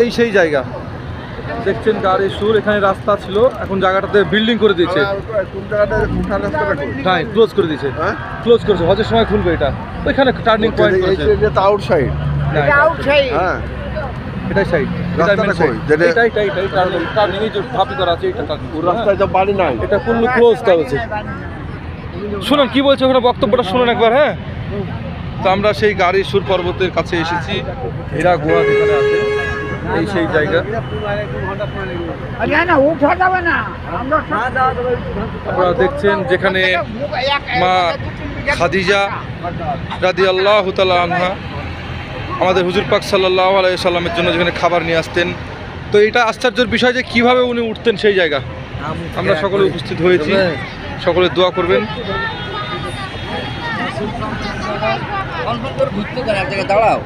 এই সেই জায়গা দেখছেন গাড়ির সুর। এখানে রাস্তা ছিল, এখন জায়গাটাতে বিল্ডিং করে দিয়েছে। কোন জায়গাটা উঠার রাস্তাটা কোন? হ্যাঁ, ক্লোজ করে দিয়েছে। হ্যাঁ, ক্লোজ করেছে, হজের সময় খুলবে এটা। ওইখানে টার্নিং পয়েন্ট করেছে। এটা আউটসাইড। হ্যাঁ, এটাই সাইড, রাস্তাটা কই? যেটা এটাই টার্নিং এই যে ভাবি করা আছে এটা টার্নিং। ওই রাস্তায় তো বাড়ি নাই। এটা ফুললি ক্লোজ দেওয়া হয়েছে। শুনুন কি বলছে ওখানে, বক্তব্যটা শুনুন একবার। হ্যাঁ, তো আমরা সেই গাড়ির সুর পর্বতের কাছে এসেছি। হীরা গুহা যেখানে আছে, এই সেই জায়গা। আপনারা দেখছেন যেখানে মা খাদিজা রাদিয়াল্লাহু তাআলা আনহা আমাদের হুজুর পাক সাল্লাল্লাহু আলাইহি সাল্লামের জন্য যেখানে খাবার নিয়ে আসতেন। তো এটা আশ্চর্যের বিষয় যে কিভাবে উনি উঠতেন সেই জায়গা। আমরা সকলে উপস্থিত হয়েছি, সকলে দোয়া করবেন। ঘুরতে এক জায়গায় দাঁড়াও।